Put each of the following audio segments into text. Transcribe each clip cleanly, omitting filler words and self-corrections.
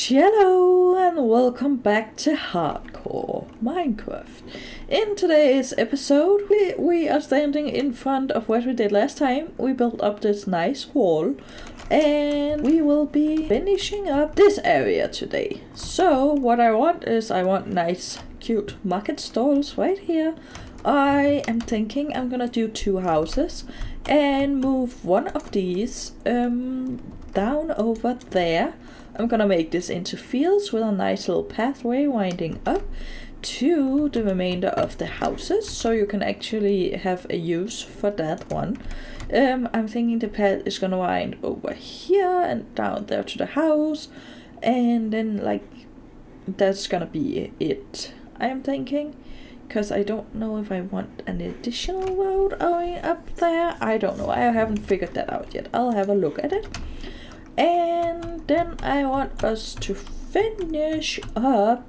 Hello and welcome back to Hardcore Minecraft. In today's episode we are standing in front of what we did last time. We built up this nice wall and we will be finishing up this area today. So what I want nice cute market stalls right here. I am thinking I'm gonna do 2 houses and move one of these down over there. I'm gonna make this into fields with a nice little pathway winding up to the remainder of the houses, so you can actually have a use for that one. I'm thinking the path is gonna wind over here and down there to the house, and then like that's gonna be it, I'm thinking. Because I don't know if I want an additional road going up there. I don't know, I haven't figured that out yet. I'll have a look at it. And then I want us to finish up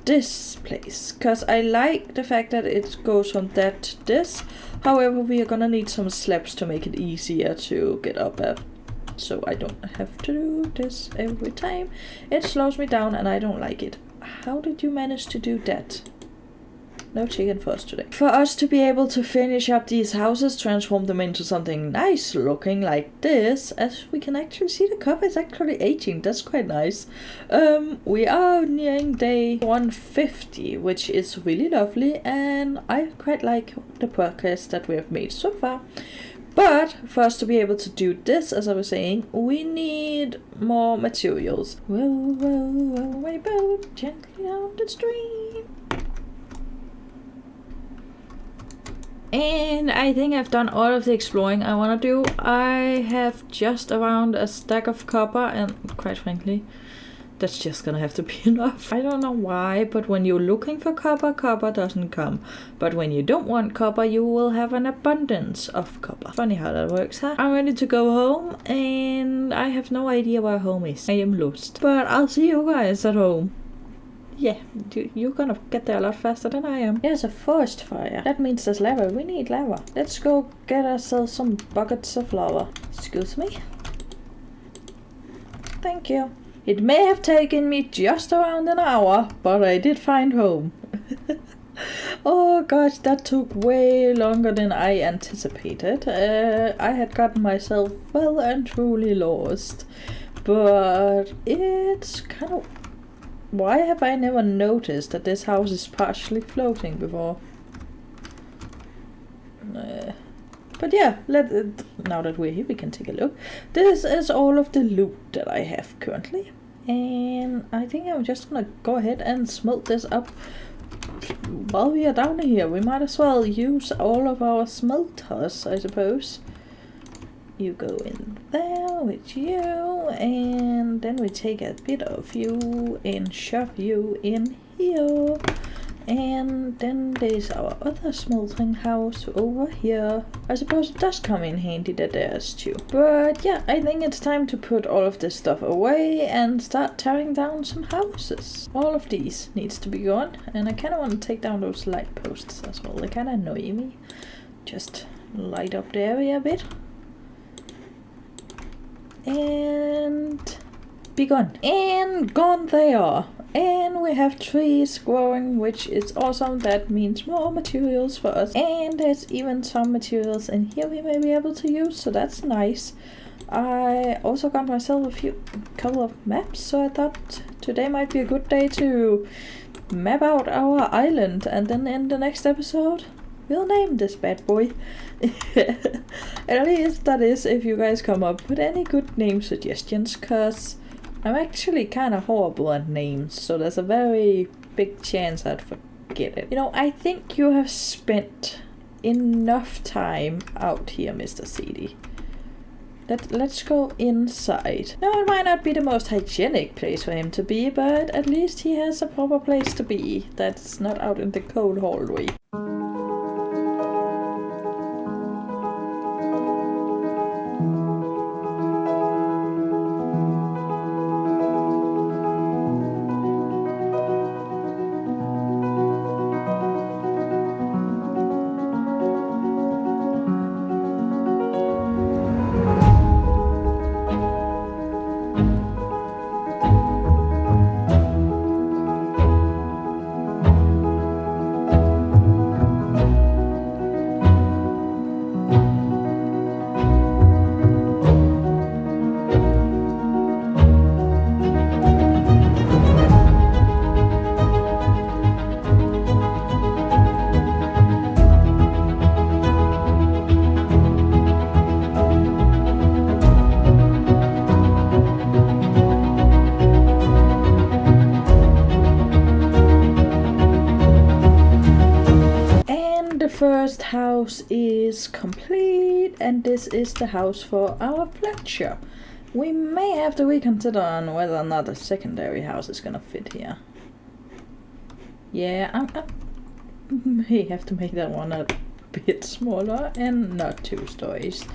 this place, because I like the fact that it goes from that to this. However, we are gonna need some slabs to make it easier to get up at, so I don't have to do this every time. It slows me down and I don't like it. How did you manage to do that? No chicken for us today. For us to be able to finish up these houses, transform them into something nice looking like this, as we can actually see the copper is actually aging. That's quite nice. We are nearing day 150, which is really lovely, and I quite like the progress that we have made so far. But for us to be able to do this, as I was saying, we need more materials. Row, row, row my boat gently down the stream. And I think I've done all of the exploring I want to do. I have just around a stack of copper, and quite frankly, that's just gonna have to be enough. I don't know why, but when you're looking for copper, copper doesn't come. But when you don't want copper, you will have an abundance of copper. Funny how that works, huh? I'm ready to go home, and I have no idea where home is. I am lost. But I'll see you guys at home. Yeah, you're gonna get there a lot faster than I am. There's a forest fire. That means there's lava. We need lava. Let's go get ourselves some buckets of lava. Excuse me. Thank you. It may have taken me just around an hour, but I did find home. Oh gosh, that took way longer than I anticipated. I had gotten myself well and truly lost. But it's kind of... Why have I never noticed that this house is partially floating before? But yeah, now that we're here, we can take a look. This is all of the loot that I have currently. And I think I'm just gonna go ahead and smelt this up while we are down here. We might as well use all of our smelters, I suppose. You go in there with you, and then we take a bit of you and shove you in here. And then there's our other smelting house over here. I suppose it does come in handy that there's 2. But yeah, I think it's time to put all of this stuff away and start tearing down some houses. All of these needs to be gone, and I kind of want to take down those light posts as well. They kind of annoy me. Just light up the area a bit. And be gone. And gone they are. And we have trees growing, which is awesome. That means more materials for us. And there's even some materials in here we may be able to use, so that's nice. I also got myself a couple of maps, so I thought today might be a good day to map out our island, and then in the next episode we'll name this bad boy. At least that is if you guys come up with any good name suggestions, cause I'm actually kind of horrible at names, so there's a very big chance I'd forget it. You know, I think you have spent enough time out here, Mr. CD. Let's go inside. Now, it might not be the most hygienic place for him to be, but at least he has a proper place to be that's not out in the cold hallway. first house is complete, and this is the house for our Fletcher. We may have to reconsider on whether or not a secondary house is gonna fit here. Yeah, I may have to make that one a bit smaller and not 2 stories.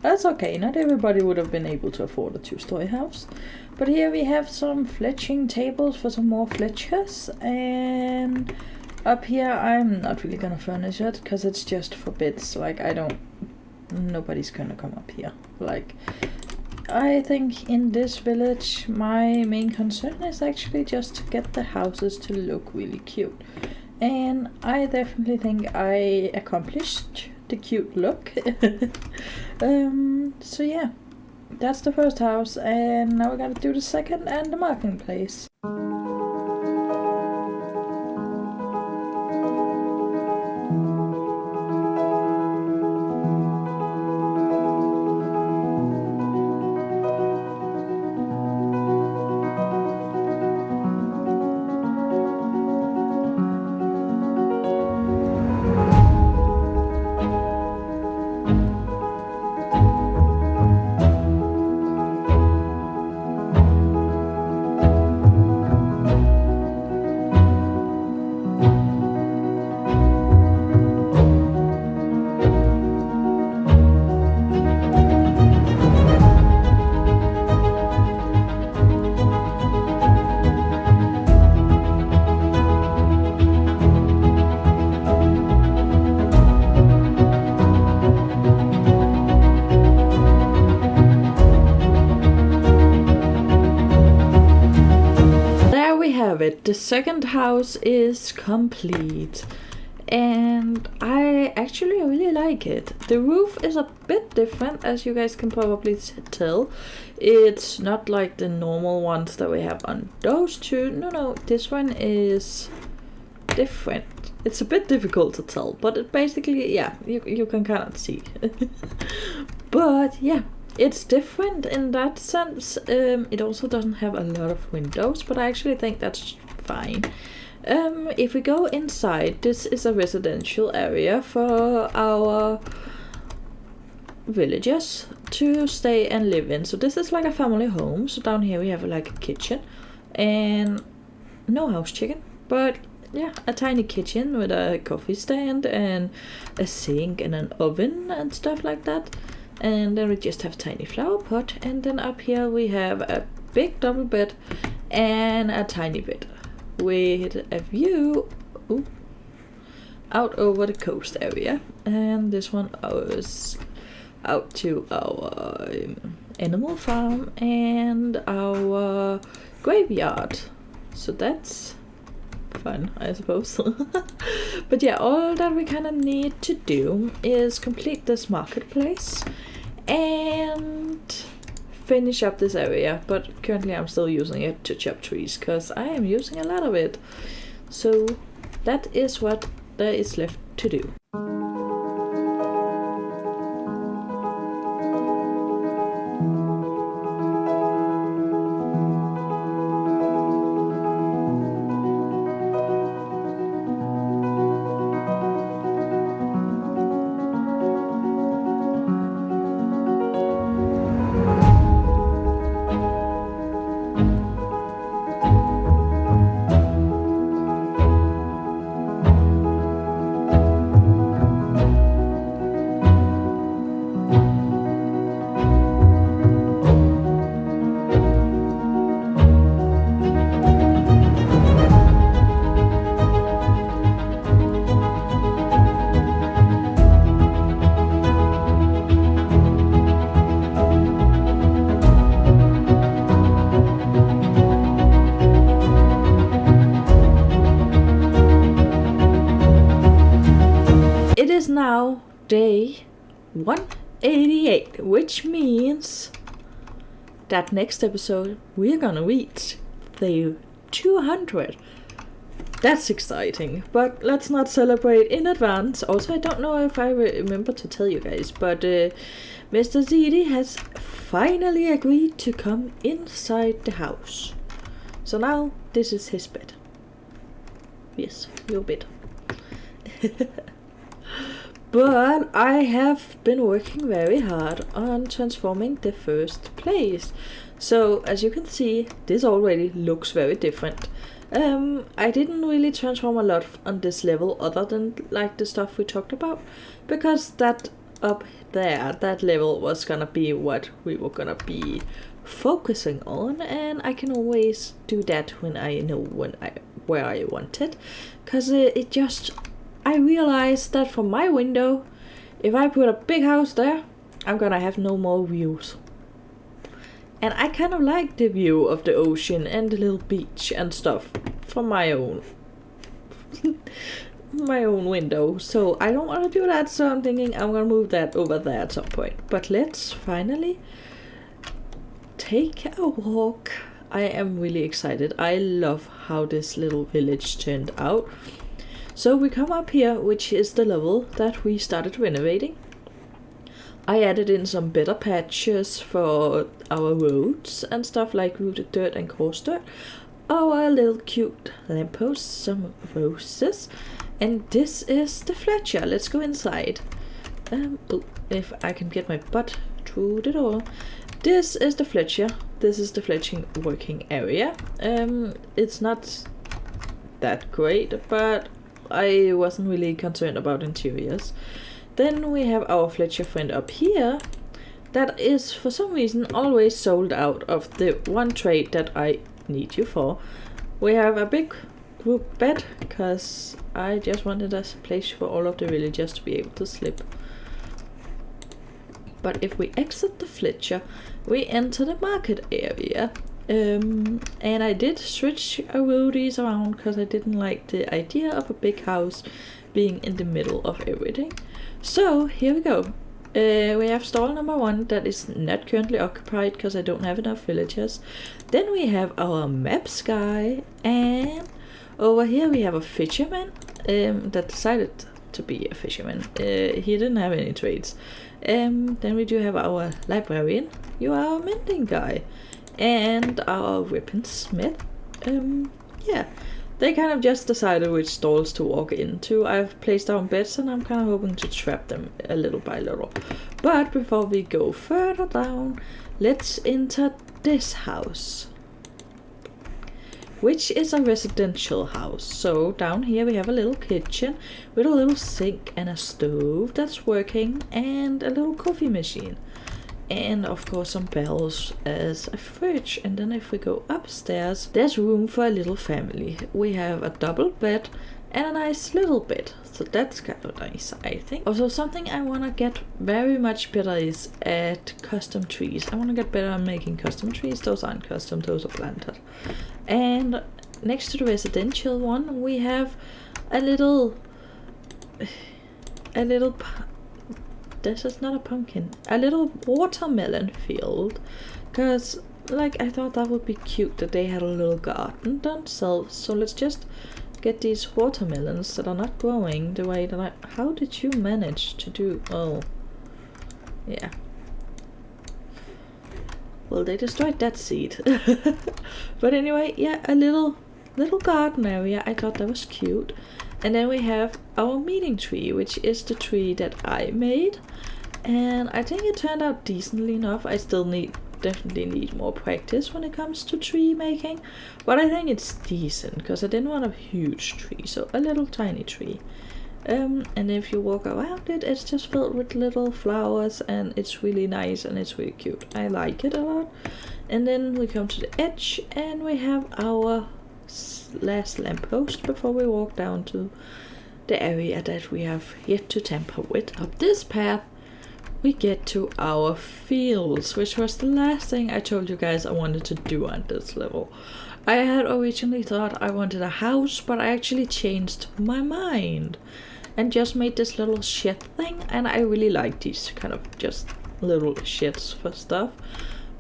That's okay, not everybody would have been able to afford a 2-story house. But here we have some fletching tables for some more fletchers, and up here I'm not really gonna furnish it because it's just for bits. Like, nobody's gonna come up here. Like, I think in this village my main concern is actually just to get the houses to look really cute. And I definitely think I accomplished the cute look. So yeah, that's the first house, and now we gotta do the second and the marketplace. The second house is complete, and I actually really like it. The roof is a bit different, as you guys can probably tell. It's not like the normal ones that we have on those two. No, this one is different. It's a bit difficult to tell, but it basically, yeah, you can kind of see. But yeah, it's different in that sense. It also doesn't have a lot of windows, but I actually think that's fine. If we go inside, this is a residential area for our villagers to stay and live in. So this is like a family home. So down here we have like a kitchen and no house chicken, but yeah, a tiny kitchen with a coffee stand and a sink and an oven and stuff like that. And then we just have a tiny flower pot, and then up here we have a big double bed and a tiny bed with a view out over the coast area. And this one is out to our animal farm and our graveyard. So that's fun, I suppose. But yeah, all that we kind of need to do is complete this marketplace and finish up this area. But currently I'm still using it to chop trees because I am using a lot of it. So that is what there is left to do. Now day 188, which means that next episode we're gonna reach the 200. That's exciting, but let's not celebrate in advance. Also, I don't know if I remember to tell you guys, but Mr. ZD has finally agreed to come inside the house. So now this is his bed. Yes, your bed. But I have been working very hard on transforming the first place. So as you can see, this already looks very different. I didn't really transform a lot on this level other than like the stuff we talked about, because that up there, that level was gonna be what we were gonna be focusing on, and I can always do that when I know where I want it, because I realized that from my window, if I put a big house there, I'm gonna have no more views. And I kind of like the view of the ocean and the little beach and stuff from my own window. So I don't want to do that, so I'm thinking I'm gonna move that over there at some point. But let's finally take a walk. I am really excited. I love how this little village turned out. So we come up here, which is the level that we started renovating. I added in some better patches for our roads and stuff, like rooted dirt and coarse dirt. Our little cute lampposts, some roses. And this is the Fletcher. Let's go inside. If I can get my butt through the door. This is the Fletcher. This is the fletching working area. It's not that great, but I wasn't really concerned about interiors. Then we have our Fletcher friend up here that is for some reason always sold out of the one trade that I need you for. We have a big group bed because I just wanted a place for all of the villagers to be able to sleep. But if we exit the Fletcher, we enter the market area. And I did switch a roadies around because I didn't like the idea of a big house being in the middle of everything. So here we go. We have stall number 1 that is not currently occupied because I don't have enough villagers. Then we have our maps guy, and over here we have a fisherman that decided to be a fisherman. He didn't have any trades. Then we do have our librarian. You are a mending guy. And our weaponsmith. Yeah, they kind of just decided which stalls to walk into. I've placed down beds and I'm kind of hoping to trap them a little by little. But before we go further down, let's enter this house, which is a residential house. So down here we have a little kitchen with a little sink and a stove that's working and a little coffee machine. And of course some bells as a fridge. And then if we go upstairs, there's room for a little family. We have a double bed and a nice little bed, so that's kind of nice, I think. Also, something I want to get very much better is at custom trees. I want to get better at making custom trees. Those aren't custom, those are planted. And next to the residential one we have a little this is not a pumpkin, a little watermelon field, because like I thought that would be cute that they had a little garden themselves. So let's just get these watermelons that are not growing the way that how did you manage to do? Oh yeah, well, they destroyed that seed. But anyway, yeah, a little garden area. I thought that was cute. And then we have our meeting tree, which is the tree that I made. And I think it turned out decently enough. I still definitely need more practice when it comes to tree making. But I think it's decent, because I didn't want a huge tree, so a little tiny tree. And if you walk around it, it's just filled with little flowers, and it's really nice and it's really cute. I like it a lot. And then we come to the edge and we have our last lamppost before we walk down to the area that we have yet to tamper with. Up this path we get to our fields, which was the last thing I told you guys I wanted to do on this level. I had originally thought I wanted a house, but I actually changed my mind and just made this little shed thing, and I really like these kind of just little sheds for stuff.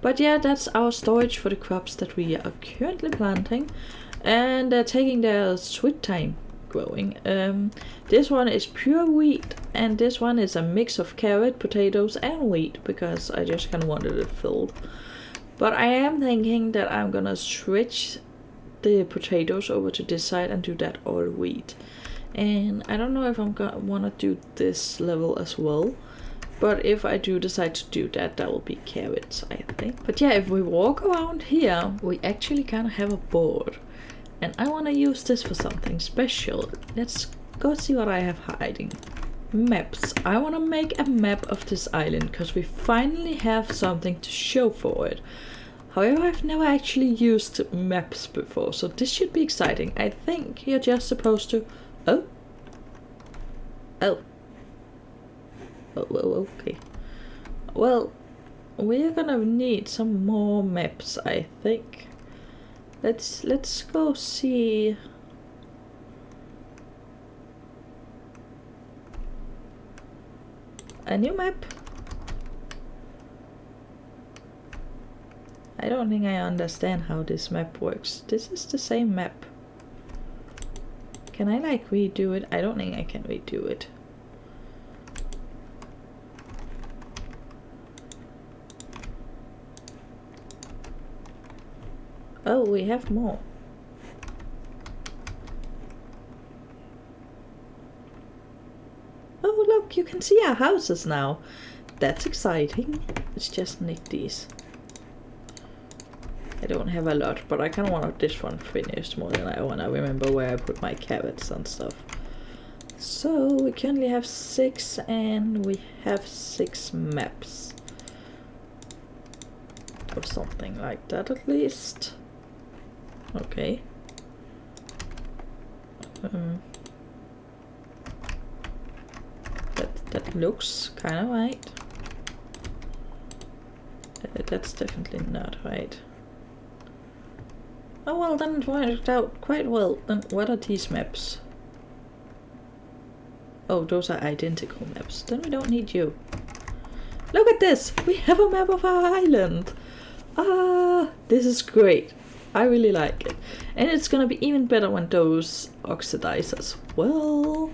But yeah, that's our storage for the crops that we are currently planting, and they're taking their sweet time growing. This one is pure wheat, and this one is a mix of carrot, potatoes and wheat, because I just kind of wanted it filled. But I am thinking that I'm gonna switch the potatoes over to this side and do that all wheat. And I don't know if I'm gonna wanna do this level as well. But if I do decide to do that, that will be carrots, I think. But yeah, if we walk around here, we actually kind of have a board. And I want to use this for something special. Let's go see what I have hiding. Maps. I want to make a map of this island because we finally have something to show for it. However, I've never actually used maps before, so this should be exciting. I think you're just supposed to... Oh. Okay. Well, we're gonna need some more maps, I think. Let's go see. A new map? I don't think I understand how this map works. This is the same map. Can I like redo it? I don't think I can redo it. Oh, we have more. Oh, look, you can see our houses now. That's exciting. Let's just nick these. I don't have a lot, but I kind of want this one finished more than I want to remember where I put my carrots and stuff. So we currently have 6 and we have 6 maps. Or something like that at least. Okay. That looks kind of right. That's definitely not right. Oh well, then it worked out quite well. Then what are these maps? Oh, those are identical maps. Then we don't need you. Look at this! We have a map of our island! Ah, this is great. I really like it. And it's gonna be even better when those oxidize as well.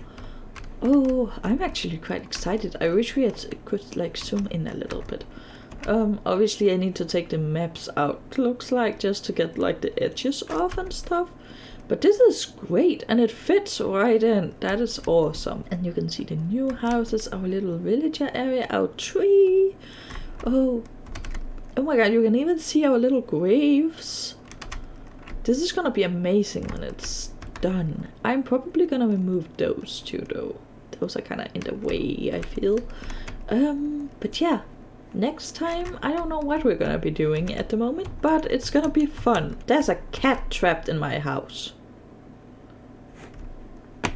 Oh, I'm actually quite excited. I wish we could like zoom in a little bit. Obviously I need to take the maps out, looks like, just to get like the edges off and stuff. But this is great and it fits right in. That is awesome. And you can see the new houses, our little villager area, our tree. Oh my god, you can even see our little graves. This is gonna be amazing when it's done. I'm probably gonna remove those two though. Those are kind of in the way, I feel. But yeah, next time, I don't know what we're gonna be doing at the moment, but it's gonna be fun. There's a cat trapped in my house.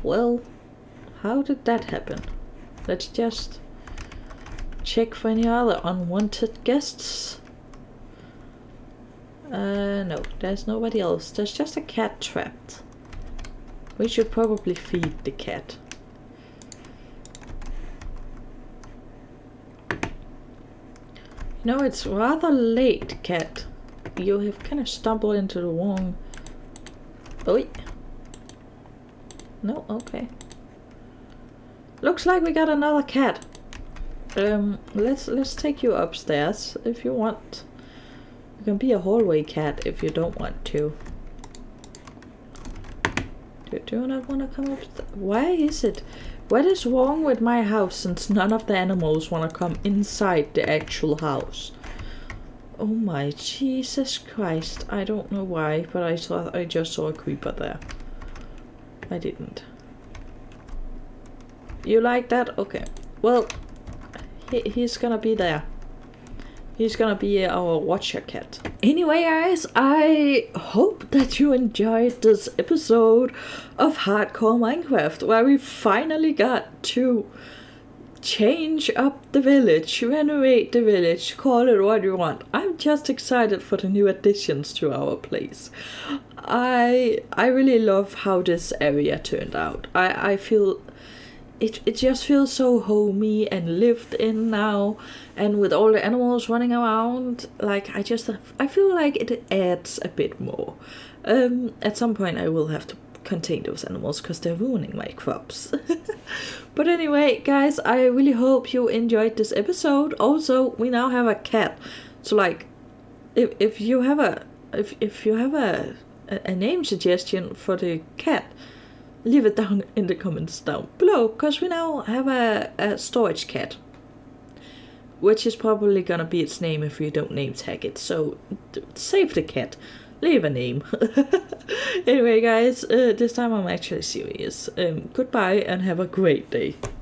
Well, how did that happen? Let's just check for any other unwanted guests. No, there's nobody else. There's just a cat trapped. We should probably feed the cat. You know, it's rather late, cat. You have kind of stumbled into the wrong... Oh, no, okay. Looks like we got another cat. Let's take you upstairs if you want. You can be a hallway cat if you don't want to. Do you not want to come upstairs? Why is it? What is wrong with my house since none of the animals want to come inside the actual house? Oh my Jesus Christ. I don't know why, but I just saw a creeper there. I didn't. You like that? Okay. Well, he's gonna be there. He's gonna be our watcher cat. Anyway, guys, I hope that you enjoyed this episode of Hardcore Minecraft, where we finally got to change up the village, renovate the village, call it what you want. I'm just excited for the new additions to our place. I really love how this area turned out. I feel it just feels so homey and lived in now, and with all the animals running around, like I feel like it adds a bit more. At some point I will have to contain those animals because they're ruining my crops. But anyway, guys, I really hope you enjoyed this episode. Also, we now have a cat, so like if you have a name suggestion for the cat, leave it down in the comments down below, because we now have a storage cat, which is probably gonna be its name if we don't name tag it. So save the cat, leave a name. Anyway, guys, this time I'm actually serious. Goodbye and have a great day.